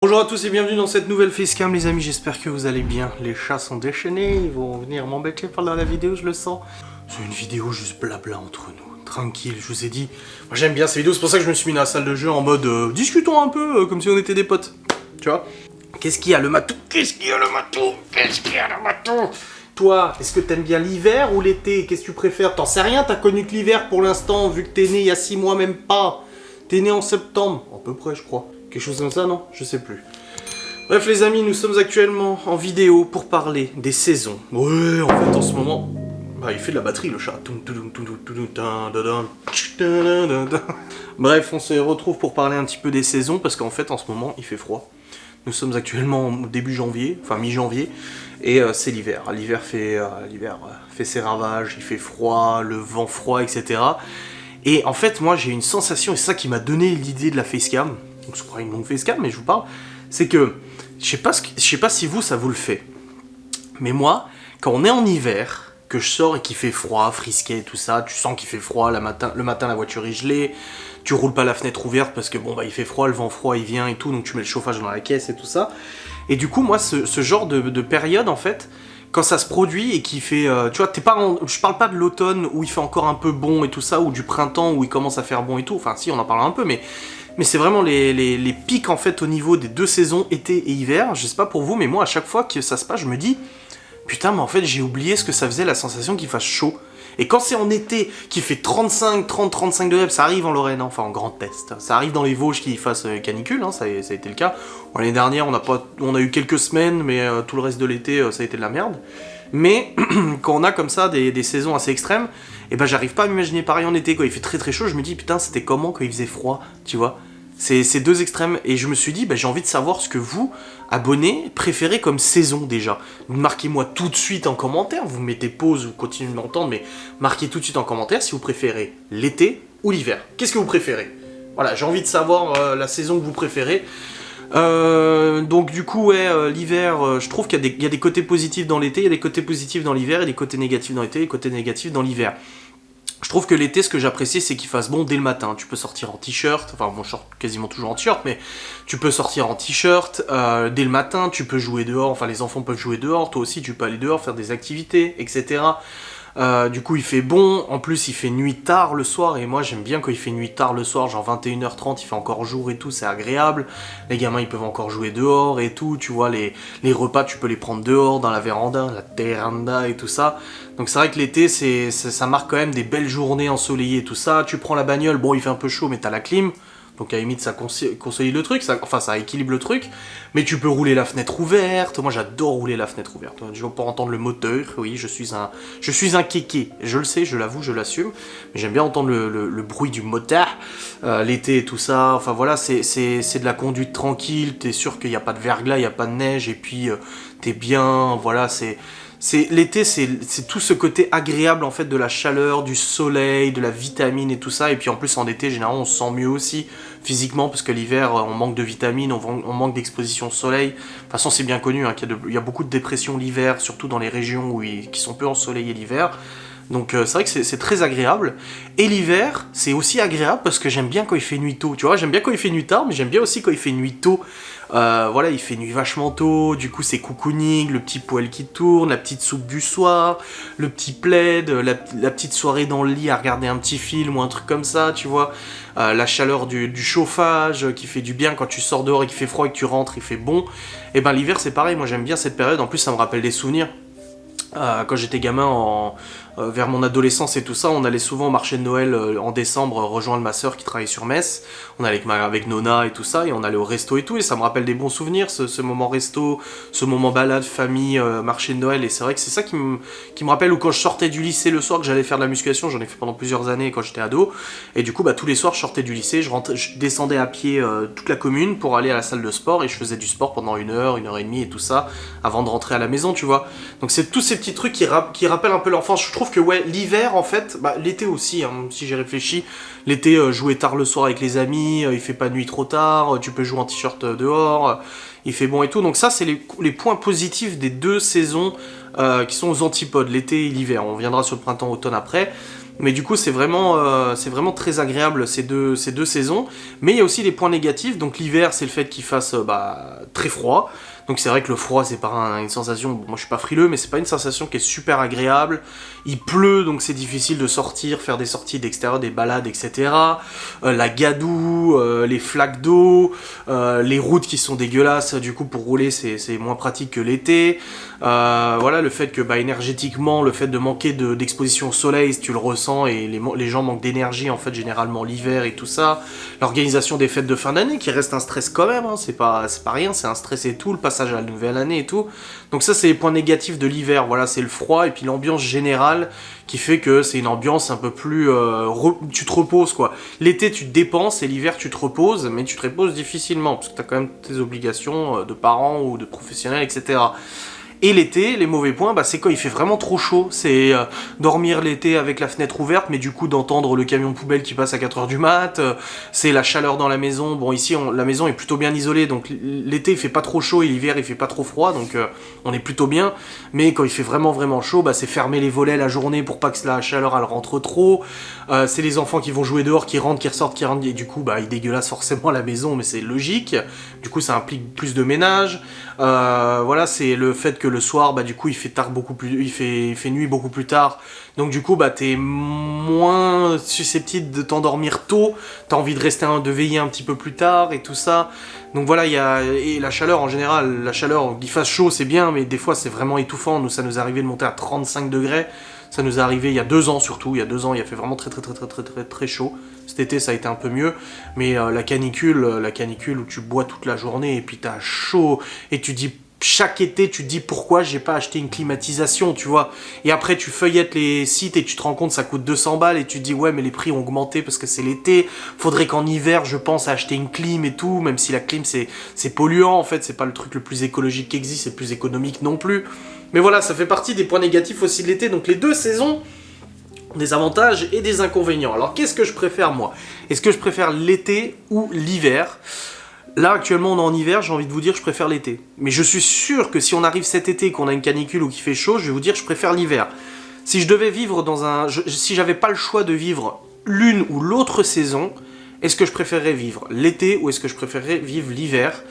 Bonjour à tous et bienvenue dans cette nouvelle facecam les amis, j'espère que vous allez bien. Les chats sont déchaînés, ils vont venir m'embêter pendant la vidéo, je le sens. C'est une vidéo juste blabla entre nous, tranquille, je vous ai dit. Moi j'aime bien ces vidéos, c'est pour ça que je me suis mis dans la salle de jeu en mode discutons un peu, comme si on était des potes. Tu vois? Qu'est-ce qu'il y a le matou? Qu'est-ce qu'il y a le matou? Qu'est-ce qu'il y a le matou? Toi, est-ce que t'aimes bien l'hiver ou l'été? Qu'est-ce que tu préfères? T'en sais rien, t'as connu que l'hiver pour l'instant, vu que t'es né il y a 6 mois même pas. T'es né en septembre, à peu près je crois. Quelque chose comme ça, non? Je sais plus. Bref les amis, nous sommes actuellement en vidéo pour parler des saisons. Ouais, en fait en ce moment... Bah il fait de la batterie le chat. Bref, on se retrouve pour parler un petit peu des saisons parce qu'en fait en ce moment il fait froid. Nous sommes actuellement au début janvier, enfin mi-janvier, et c'est l'hiver. L'hiver fait ses ravages, il fait froid, le vent froid, etc. Et en fait moi j'ai une sensation, et c'est ça qui m'a donné l'idée de la facecam, donc c'est pas une longue facecam mais je vous parle, c'est que je sais pas si vous ça vous le fait, mais moi quand on est en hiver, que je sors et qu'il fait froid, frisquet et tout ça, tu sens qu'il fait froid, le matin la voiture est gelée, tu roules pas la fenêtre ouverte parce que bon bah il fait froid, le vent froid il vient et tout, donc tu mets le chauffage dans la caisse et tout ça, et du coup moi ce genre de période en fait, quand ça se produit et qu'il fait, tu vois, je parle pas de l'automne où il fait encore un peu bon et tout ça, ou du printemps où il commence à faire bon et tout, enfin si on en parle un peu, mais c'est vraiment les pics en fait au niveau des deux saisons, été et hiver. Je sais pas pour vous, mais moi à chaque fois que ça se passe, je me dis putain, mais en fait j'ai oublié ce que ça faisait la sensation qu'il fasse chaud. Et quand c'est en été, qu'il fait 35 degrés, ça arrive en Lorraine, hein, enfin en Grand Est, ça arrive dans les Vosges qu'il fasse canicule, hein, ça a été le cas. Bon, l'année dernière on a eu quelques semaines, mais tout le reste de l'été ça a été de la merde. Mais quand on a comme ça des saisons assez extrêmes, et ben j'arrive pas à m'imaginer pareil en été, quand il fait très chaud, je me dis putain c'était comment quand il faisait froid, tu vois. C'est deux extrêmes, et je me suis dit, bah, j'ai envie de savoir ce que vous, abonnés, préférez comme saison déjà. Marquez-moi tout de suite en commentaire, vous mettez pause ou continuez de m'entendre, mais marquez tout de suite en commentaire si vous préférez l'été ou l'hiver. Qu'est-ce que vous préférez? Voilà, j'ai envie de savoir la saison que vous préférez. Donc du coup, ouais, l'hiver, je trouve qu'il y a des côtés positifs dans l'été, il y a des côtés positifs dans l'hiver, et des côtés négatifs dans l'été, et des côtés négatifs dans l'hiver. Je trouve que l'été, ce que j'apprécie, c'est qu'il fasse bon dès le matin. Tu peux sortir en t-shirt, enfin bon, je sors quasiment toujours en t-shirt, mais tu peux sortir en t-shirt dès le matin, tu peux jouer dehors, enfin les enfants peuvent jouer dehors, toi aussi tu peux aller dehors, faire des activités, etc. Du coup il fait bon, en plus il fait nuit tard le soir, et moi j'aime bien quand il fait nuit tard le soir, genre 21h30, il fait encore jour et tout, c'est agréable, les gamins ils peuvent encore jouer dehors et tout, tu vois, les repas tu peux les prendre dehors, dans la véranda, la terranda et tout ça, donc c'est vrai que l'été ça marque quand même des belles journées ensoleillées et tout ça, tu prends la bagnole, bon il fait un peu chaud mais t'as la clim, donc à la limite ça consolide le truc, ça équilibre le truc, mais tu peux rouler la fenêtre ouverte, moi j'adore rouler la fenêtre ouverte, pour entendre le moteur, oui je suis un kéké, je le sais, je l'avoue, je l'assume, mais j'aime bien entendre le bruit du moteur, l'été et tout ça, enfin voilà, c'est de la conduite tranquille, t'es sûr qu'il n'y a pas de verglas, il n'y a pas de neige, et puis t'es bien, voilà, l'été, c'est tout ce côté agréable en fait de la chaleur, du soleil, de la vitamine et tout ça. Et puis en plus en été, généralement, on se sent mieux aussi physiquement parce que l'hiver, on manque de vitamines, on manque d'exposition au soleil. De toute façon, c'est bien connu hein, qu'il y a beaucoup de dépression l'hiver, surtout dans les régions qui sont peu ensoleillées l'hiver. Donc c'est vrai que c'est très agréable. Et l'hiver, c'est aussi agréable parce que j'aime bien quand il fait nuit tôt. Tu vois, j'aime bien quand il fait nuit tard, mais j'aime bien aussi quand il fait nuit tôt. Voilà, il fait nuit vachement tôt, du coup c'est cocooning, le petit poêle qui tourne, la petite soupe du soir, le petit plaid, la petite soirée dans le lit à regarder un petit film ou un truc comme ça, tu vois. La chaleur du chauffage qui fait du bien quand tu sors dehors et qu'il fait froid et que tu rentres, il fait bon. Et ben l'hiver c'est pareil, moi j'aime bien cette période, en plus ça me rappelle des souvenirs. Quand j'étais gamin, vers mon adolescence et tout ça, on allait souvent au marché de Noël en décembre rejoindre ma soeur qui travaillait sur Metz. On allait avec Nona et tout ça, et on allait au resto et tout, et ça me rappelle des bons souvenirs, ce moment resto, ce moment balade, famille, marché de Noël, et c'est vrai que c'est ça qui me rappelle, ou quand je sortais du lycée le soir, que j'allais faire de la musculation, j'en ai fait pendant plusieurs années quand j'étais ado, et du coup bah tous les soirs je sortais du lycée, je descendais à pied toute la commune pour aller à la salle de sport, et je faisais du sport pendant 1 heure et demie et tout ça, avant de rentrer à la maison, tu vois. Donc c'est tous ces petits trucs qui rappellent un peu l'enfance. Je trouve que ouais, l'hiver en fait, bah, l'été aussi, hein, si j'ai réfléchi, l'été jouer tard le soir avec les amis, il fait pas nuit trop tard, tu peux jouer en t-shirt dehors, il fait bon et tout, donc ça c'est les points positifs des deux saisons qui sont aux antipodes, l'été et l'hiver. On viendra sur le printemps-automne après, Mais du coup, c'est vraiment très agréable ces deux saisons. Mais il y a aussi des points négatifs. Donc l'hiver, c'est le fait qu'il fasse très froid. Donc c'est vrai que le froid, c'est pas une sensation... Moi, je suis pas frileux, mais c'est pas une sensation qui est super agréable. Il pleut, donc c'est difficile de sortir, faire des sorties d'extérieur, des balades, etc. La gadoue, les flaques d'eau, les routes qui sont dégueulasses. Du coup, pour rouler, c'est moins pratique que l'été. Voilà, le fait que énergétiquement, le fait de manquer d'exposition au soleil, tu le ressens, et les gens manquent d'énergie en fait généralement l'hiver et tout ça. L'organisation des fêtes de fin d'année qui reste un stress quand même, hein, c'est pas rien, c'est un stress et tout, le passage à la nouvelle année et tout. Donc ça, c'est les points négatifs de l'hiver. Voilà, c'est le froid et puis l'ambiance générale qui fait que c'est une ambiance un peu plus tu te reposes quoi. L'été tu te dépenses et l'hiver tu te reposes, mais tu te reposes difficilement parce que t'as quand même tes obligations de parents ou de professionnels, etc. Et l'été, les mauvais points, c'est quand il fait vraiment trop chaud. C'est dormir l'été avec la fenêtre ouverte, mais du coup d'entendre le camion poubelle qui passe à 4h du mat. C'est la chaleur dans la maison. Bon, ici, la maison est plutôt bien isolée, donc l'été il fait pas trop chaud et l'hiver il fait pas trop froid, donc on est plutôt bien. Mais quand il fait vraiment vraiment chaud, c'est fermer les volets la journée pour pas que la chaleur elle rentre trop. C'est les enfants qui vont jouer dehors, qui rentrent, qui ressortent, et du coup ils dégueulassent forcément la maison, mais c'est logique. Du coup ça implique plus de ménage. Voilà, c'est le fait que le soir, du coup, il fait nuit beaucoup plus tard. Donc du coup, t'es moins susceptible de t'endormir tôt. T'as envie de veiller un petit peu plus tard et tout ça. Donc voilà, et la chaleur en général, qu'il fasse chaud, c'est bien, mais des fois, c'est vraiment étouffant. Ça nous est arrivé de monter à 35 degrés. Ça nous est arrivé il y a 2 ans surtout. Il y a 2 ans, il a fait vraiment très très très très très très très chaud. Cet été, ça a été un peu mieux. Mais la canicule où tu bois toute la journée et puis t'as chaud et tu dis... Chaque été, tu te dis pourquoi j'ai pas acheté une climatisation, tu vois. Et après, tu feuillettes les sites et tu te rends compte que ça coûte 200 balles et tu te dis ouais, mais les prix ont augmenté parce que c'est l'été. Faudrait qu'en hiver, je pense à acheter une clim et tout, même si la clim c'est polluant en fait, c'est pas le truc le plus écologique qui existe, c'est plus économique non plus. Mais voilà, ça fait partie des points négatifs aussi de l'été. Donc les deux saisons ont des avantages et des inconvénients. Alors qu'est-ce que je préfère moi? Est-ce que je préfère l'été ou l'hiver? Là, actuellement, on est en hiver, j'ai envie de vous dire que je préfère l'été. Mais je suis sûr que si on arrive cet été, qu'on a une canicule ou qu'il fait chaud, je vais vous dire que je préfère l'hiver. Si je devais vivre si j'avais pas le choix de vivre l'une ou l'autre saison, est-ce que je préférerais vivre l'été ou est-ce que je préférerais vivre l'hiver?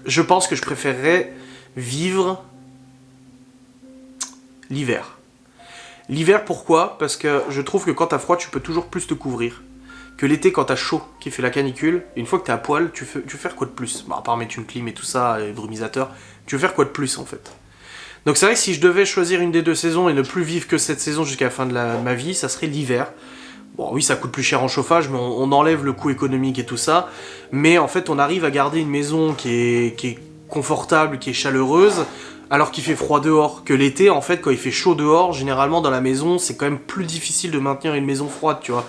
Je pense que je préférerais vivre l'hiver. L'hiver, pourquoi? Parce que je trouve que quand t'as froid, tu peux toujours plus te couvrir. Que l'été, quand t'as chaud, qui fait la canicule, une fois que t'es à poil, tu veux faire quoi de plus? À part mettre une clim et tout ça, les brumisateurs, tu veux faire quoi de plus en fait? Donc c'est vrai que si je devais choisir une des deux saisons et ne plus vivre que cette saison jusqu'à la fin de ma vie, ça serait l'hiver. Bon oui, ça coûte plus cher en chauffage, mais on enlève le coût économique et tout ça. Mais en fait, on arrive à garder une maison qui est confortable, qui est chaleureuse, alors qu'il fait froid dehors. Que l'été, en fait, quand il fait chaud dehors, généralement dans la maison, c'est quand même plus difficile de maintenir une maison froide, tu vois.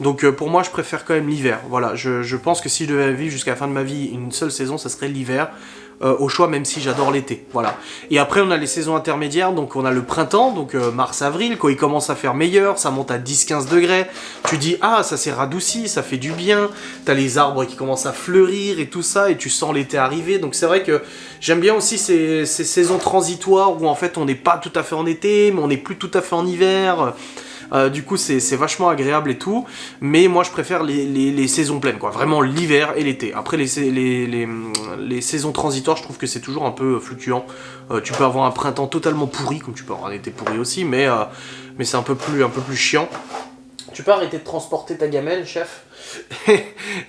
Donc pour moi, je préfère quand même l'hiver. Voilà, je pense que si je devais vivre jusqu'à la fin de ma vie une seule saison, ça serait l'hiver. Au choix, même si j'adore l'été. Voilà. Et après, on a les saisons intermédiaires. Donc on a le printemps, donc mars-avril, quand il commence à faire meilleur, ça monte à 10-15 degrés. Tu dis, ah, ça s'est radouci, ça fait du bien. T'as les arbres qui commencent à fleurir et tout ça, et tu sens l'été arriver. Donc c'est vrai que j'aime bien aussi ces saisons transitoires où en fait on n'est pas tout à fait en été, mais on n'est plus tout à fait en hiver. Du coup c'est vachement agréable et tout, mais moi je préfère les saisons pleines, quoi, vraiment l'hiver et l'été. Après les saisons transitoires, je trouve que c'est toujours un peu fluctuant. Tu peux avoir un printemps totalement pourri, comme tu peux avoir un été pourri aussi, mais c'est un peu plus chiant. Tu peux arrêter de transporter ta gamelle, chef?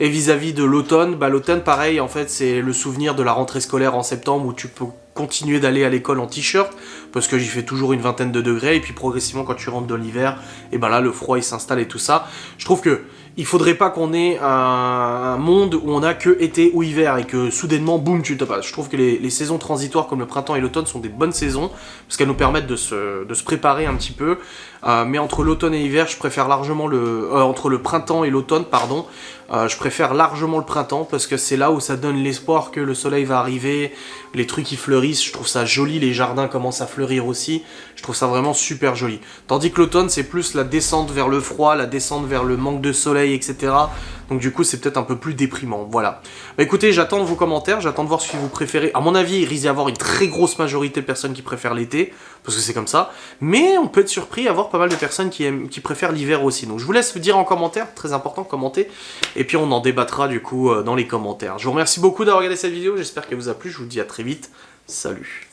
Et vis-à-vis de l'automne, l'automne pareil, en fait c'est le souvenir de la rentrée scolaire en septembre où tu peux continuer d'aller à l'école en t-shirt parce que j'y fais toujours une vingtaine de degrés et puis progressivement quand tu rentres dans l'hiver, et là le froid il s'installe et tout ça. Je trouve que il faudrait pas qu'on ait un monde où on a que été ou hiver et que soudainement boum tu te passes. Je trouve que les saisons transitoires comme le printemps et l'automne sont des bonnes saisons parce qu'elles nous permettent de se préparer un petit peu. Mais entre l'automne et l'hiver, je préfère largement entre le printemps et l'automne, pardon, je préfère largement le printemps parce que c'est là où ça donne l'espoir que le soleil va arriver, les trucs qui fleurissent, je trouve ça joli, les jardins commencent à fleurir aussi, je trouve ça vraiment super joli. Tandis que l'automne, c'est plus la descente vers le froid, la descente vers le manque de soleil, etc. Donc du coup, c'est peut-être un peu plus déprimant, voilà. Bah écoutez, j'attends vos commentaires, j'attends de voir ce que vous préférez. À mon avis, il risque d'y avoir une très grosse majorité de personnes qui préfèrent l'été, parce que c'est comme ça. Mais on peut être surpris à avoir pas mal de personnes qui préfèrent l'hiver aussi. Donc je vous laisse dire en commentaire, très important, commenter. Et puis on en débattra du coup dans les commentaires. Je vous remercie beaucoup d'avoir regardé cette vidéo, j'espère qu'elle vous a plu, je vous dis à très vite. Salut.